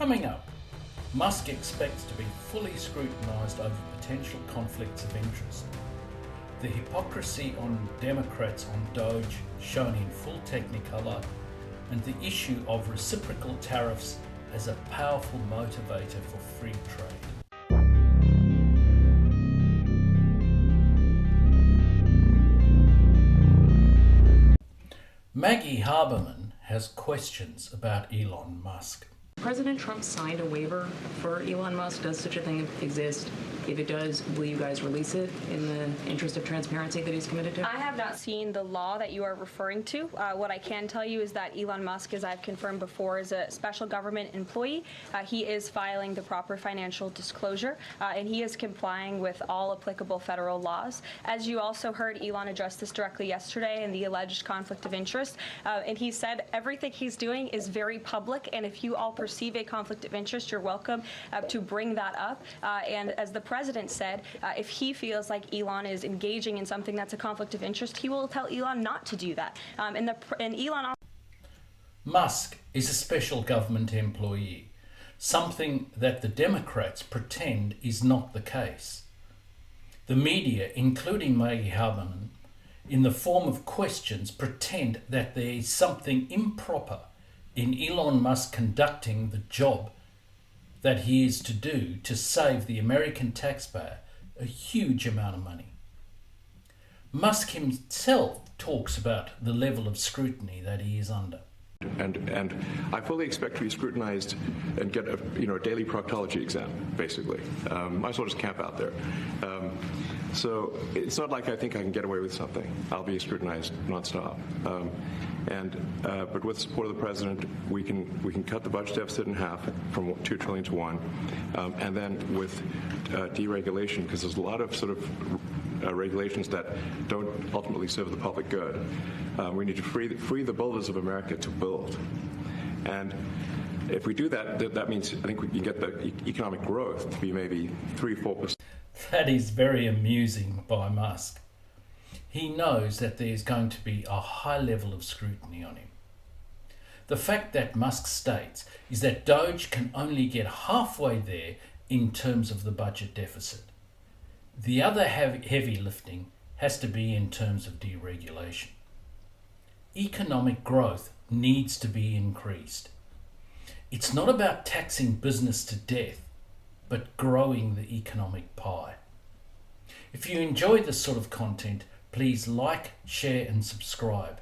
Coming up, Musk expects to be fully scrutinised over potential conflicts of interest. The hypocrisy on Democrats on Doge shown in full technicolor, and the issue of reciprocal tariffs as a powerful motivator for free trade. Maggie Haberman has questions about Elon Musk. President Trump signed a waiver for Elon Musk. Does such a thing exist? If it does, will you guys release it in the interest of transparency that he's committed to? I have not seen the law that you are referring to. What I can tell you is that Elon Musk, as I've confirmed before, is a special government employee. He is filing the proper financial disclosure, and he is complying with all applicable federal laws. As you also heard Elon address this directly yesterday in the alleged conflict of interest, and he said everything he's doing is very public, and if you all perceive a conflict of interest, you're welcome to bring that up. And as the president said, if he feels like Elon is engaging in something that's a conflict of interest, he will tell Elon not to do that. And Elon. Musk is a special government employee, something that the Democrats pretend is not the case. The media, including Maggie Haberman, in the form of questions, pretend that there is something improper in Elon Musk conducting the job that he is to do to save the American taxpayer a huge amount of money. Musk himself talks about the level of scrutiny that he is under. And I fully expect to be scrutinized and get a daily proctology exam, basically. Might as well just camp out there. So it's not like I think I can get away with something. I'll be scrutinized nonstop. But with the support of the president, we can cut the budget deficit in half from $2 trillion to $1 trillion, and then with deregulation, because there's a lot of sort of regulations that don't ultimately serve the public good. We need to free the builders of America to build, and if we do that, that means I think we can get the economic growth to be maybe 3-4%. That is very amusing by Musk. He knows that there's going to be a high level of scrutiny on him. The fact that Musk states is that Doge can only get halfway there in terms of the budget deficit. The other heavy lifting has to be in terms of deregulation. Economic growth needs to be increased. It's not about taxing business to death, but growing the economic pie. If you enjoy this sort of content, please like, share and subscribe.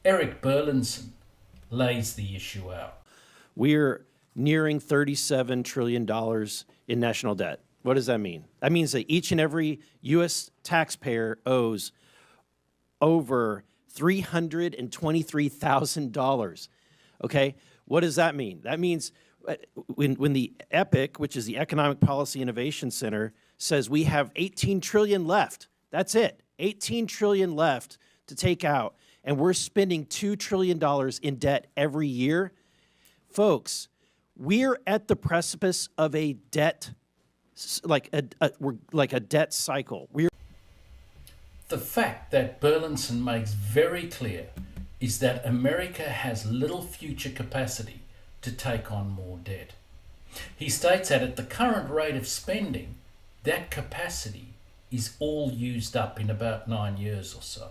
Eric Burlinson lays the issue out. We're nearing $37 trillion in national debt. What does that mean? That means that each and every U.S. taxpayer owes over $323,000. Okay? What does that mean? That means when the EPIC, which is the Economic Policy Innovation Center, says we have 18 trillion left. That's it. 18 trillion left to take out, and we're spending $2 trillion in debt every year. Folks, we're at the precipice of a debt, like a debt cycle. The fact that Burlinson makes very clear is that America has little future capacity to take on more debt. He states that at the current rate of spending, that capacity is all used up in about 9 years or so.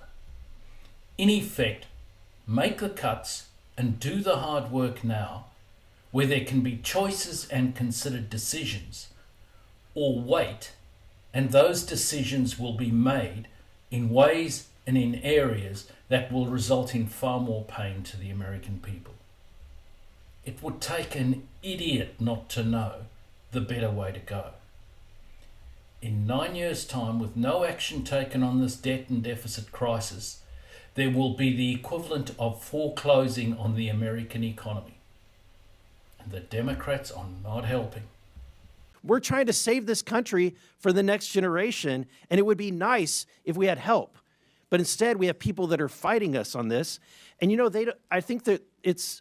In effect, make the cuts and do the hard work now, where there can be choices and considered decisions, or wait, and those decisions will be made in ways and in areas that will result in far more pain to the American people. It would take an idiot not to know the better way to go. In 9 years' time, with no action taken on this debt and deficit crisis, there will be the equivalent of foreclosing on the American economy. And the Democrats are not helping. We're trying to save this country for the next generation, and it would be nice if we had help. But instead, we have people that are fighting us on this. And I think that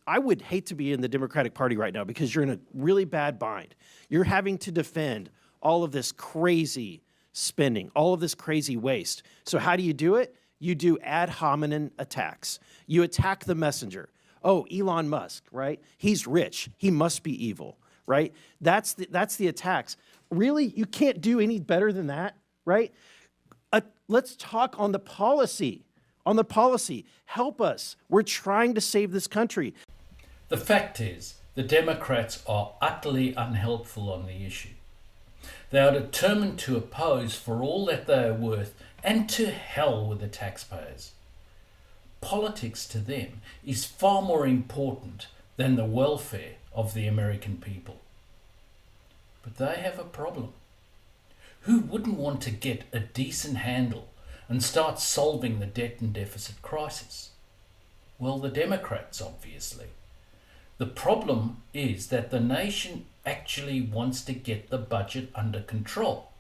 I would hate to be in the Democratic Party right now because you're in a really bad bind. You're having to defend all of this crazy spending, all of this crazy waste. So how do you do it? You do ad hominem attacks. You attack the messenger. oh, Elon Musk, right? He's rich. He must be evil, right? That's the attacks. Really? You can't do any better than that, right? Let's talk on the policy. On the policy. Help us. We're trying to save this country. The fact is, the Democrats are utterly unhelpful on the issue. They are determined to oppose for all that they are worth, and to hell with the taxpayers. Politics to them is far more important than the welfare of the American people. But they have a problem. Who wouldn't want to get a decent handle and start solving the debt and deficit crisis? Well, the Democrats, obviously. The problem is that the nation actually wants to get the budget under control.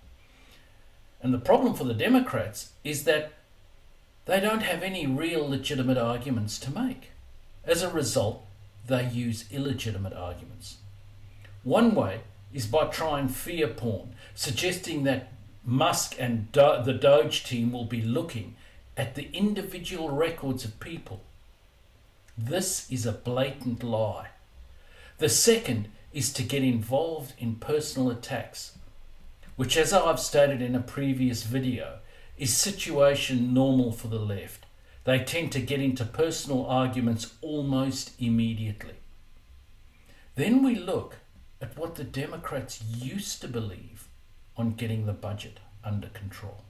And the problem for the Democrats is that they don't have any real legitimate arguments to make. As a result, they use illegitimate arguments. One way is by trying fear porn, suggesting that Musk and the Doge team will be looking at the individual records of people. This is a blatant lie. The second is to get involved in personal attacks, which, as I've stated in a previous video, is situation normal for the left. They tend to get into personal arguments almost immediately. Then we look at what the Democrats used to believe on getting the budget under control.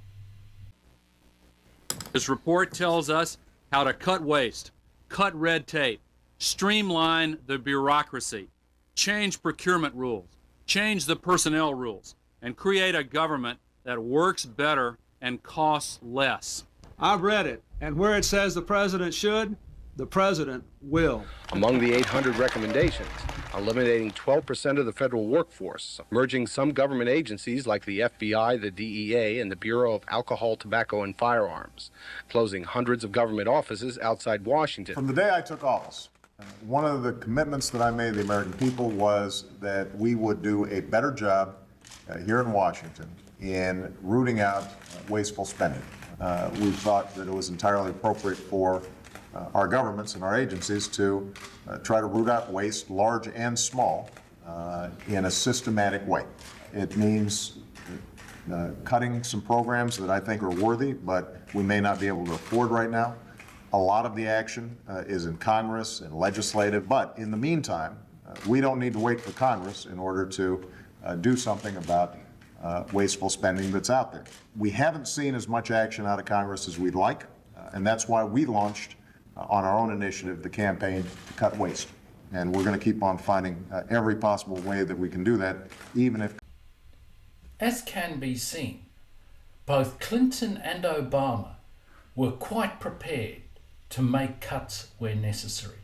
This report tells us how to cut waste, cut red tape, streamline the bureaucracy, change procurement rules, change the personnel rules, and create a government that works better and costs less. I've read it, and where it says the president should, the president will. Among the 800 recommendations, eliminating 12% of the federal workforce, merging some government agencies like the FBI, the DEA, and the Bureau of Alcohol, Tobacco, and Firearms, closing hundreds of government offices outside Washington. From the day I took office, one of the commitments that I made to the American people was that we would do a better job here in Washington in rooting out wasteful spending. We thought that it was entirely appropriate for our governments and our agencies to try to root out waste, large and small, in a systematic way. It means cutting some programs that I think are worthy, but we may not be able to afford right now. A lot of the action is in Congress and legislative, but in the meantime, we don't need to wait for Congress in order to do something about wasteful spending that's out there. We haven't seen as much action out of Congress as we'd like, and that's why we launched on our own initiative the campaign to cut waste. And we're going to keep on finding every possible way that we can do that, even if... As can be seen, both Clinton and Obama were quite prepared to make cuts where necessary.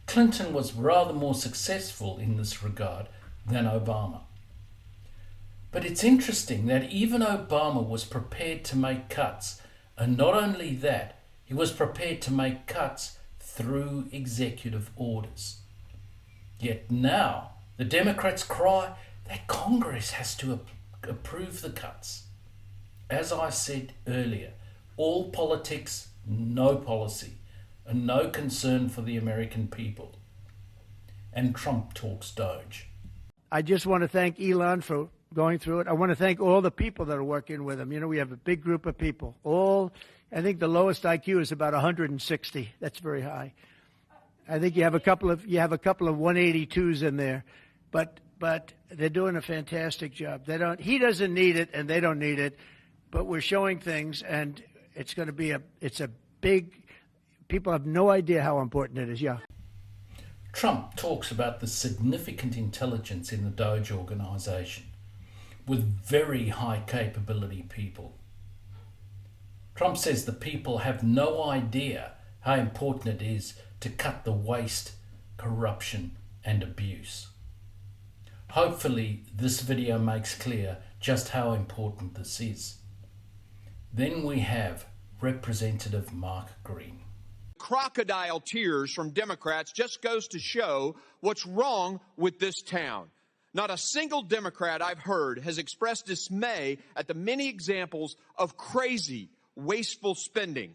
Clinton was rather more successful in this regard than Obama. But it's interesting that even Obama was prepared to make cuts, and not only that, he was prepared to make cuts through executive orders. Yet now, the Democrats cry that Congress has to approve the cuts. As I said earlier, all politics, no policy, and no concern for the American people. And Trump talks Doge. I just want to thank Elon for going through it. I want to thank all the people that are working with him. You know, we have a big group of people. I think the lowest IQ is about 160. That's very high. I think you have a couple of 182s in there, but they're doing a fantastic job. He doesn't need it, and they don't need it, but we're showing things, and it's going to be a big. People have no idea how important it is. Yeah. Trump talks about the significant intelligence in the Doge organization, with very high capability people. Trump says the people have no idea how important it is to cut the waste, corruption, and abuse. Hopefully, this video makes clear just how important this is. Then we have Representative Mark Green. Crocodile tears from Democrats just goes to show what's wrong with this town. Not a single Democrat I've heard has expressed dismay at the many examples of crazy, wasteful spending.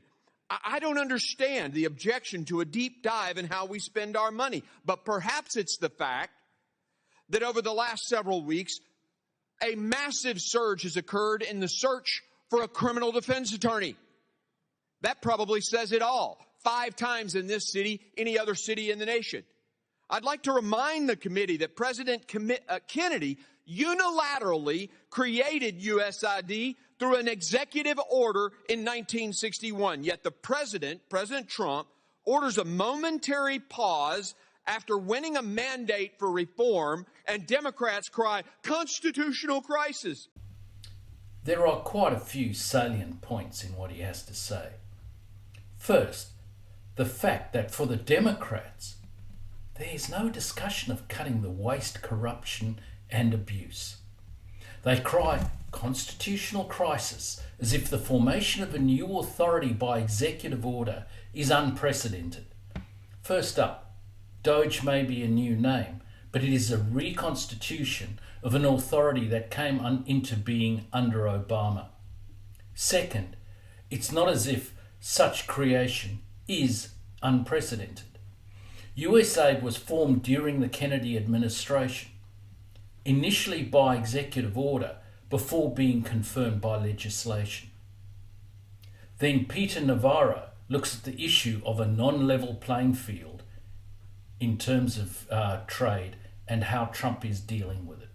I don't understand the objection to a deep dive in how we spend our money, but perhaps it's the fact that over the last several weeks, a massive surge has occurred in the search for a criminal defense attorney. That probably says it all. 5 times in this city, any other city in the nation. I'd like to remind the committee that President Kennedy unilaterally created USID through an executive order in 1961. Yet the President Trump, orders a momentary pause after winning a mandate for reform, and Democrats cry, constitutional crisis. There are quite a few salient points in what he has to say. First, the fact that for the Democrats, there is no discussion of cutting the waste, corruption and abuse. They cry constitutional crisis as if the formation of a new authority by executive order is unprecedented. First up, Doge may be a new name, but it is a reconstitution of an authority that came into being under Obama. Second, it's not as if such creation is unprecedented. USAID was formed during the Kennedy administration, initially by executive order before being confirmed by legislation. Then Peter Navarro looks at the issue of a non-level playing field in terms of trade and how Trump is dealing with it.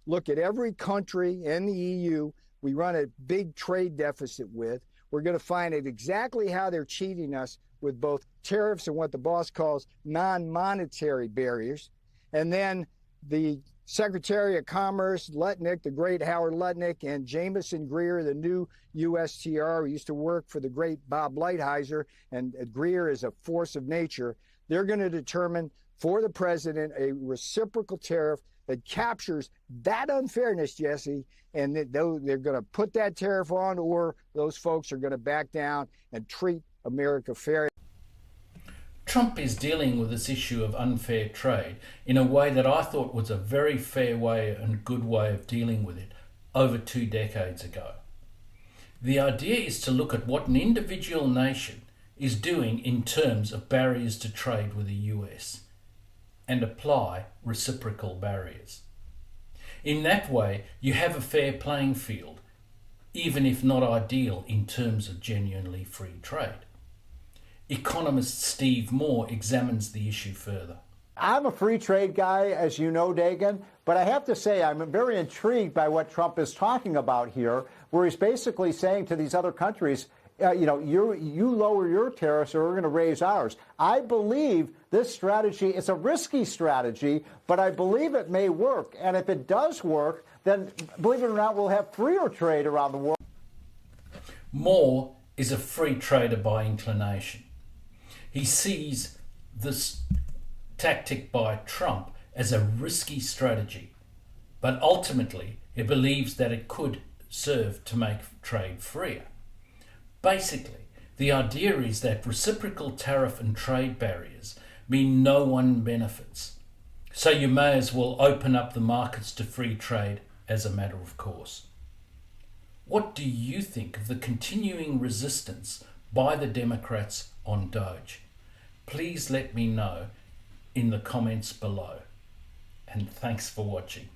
Look at every country in the EU we run a big trade deficit with. We're going to find out exactly how they're cheating us with both tariffs and what the boss calls non-monetary barriers. And then the Secretary of Commerce, Lutnick, the great Howard Lutnick, and Jameson Greer, the new USTR, who used to work for the great Bob Lighthizer, and Greer is a force of nature. They're going to determine for the president a reciprocal tariff that captures that unfairness, Jesse, and they're going to put that tariff on, or those folks are going to back down and treat America fair. Trump is dealing with this issue of unfair trade in a way that I thought was a very fair way and good way of dealing with it over 2 decades ago. The idea is to look at what an individual nation is doing in terms of barriers to trade with the US and apply reciprocal barriers. In that way, you have a fair playing field, even if not ideal in terms of genuinely free trade. Economist Steve Moore examines the issue further. I'm a free trade guy, as you know, Dagan, but I have to say I'm very intrigued by what Trump is talking about here, where he's basically saying to these other countries, you lower your tariffs or we're going to raise ours. I believe this strategy is a risky strategy, but I believe it may work. And if it does work, then believe it or not, we'll have freer trade around the world. Moore is a free trader by inclination. He sees this tactic by Trump as a risky strategy, but ultimately he believes that it could serve to make trade freer. Basically, the idea is that reciprocal tariff and trade barriers mean no one benefits, so you may as well open up the markets to free trade as a matter of course. What do you think of the continuing resistance by the Democrats on Doge? Please let me know in the comments below. And thanks for watching.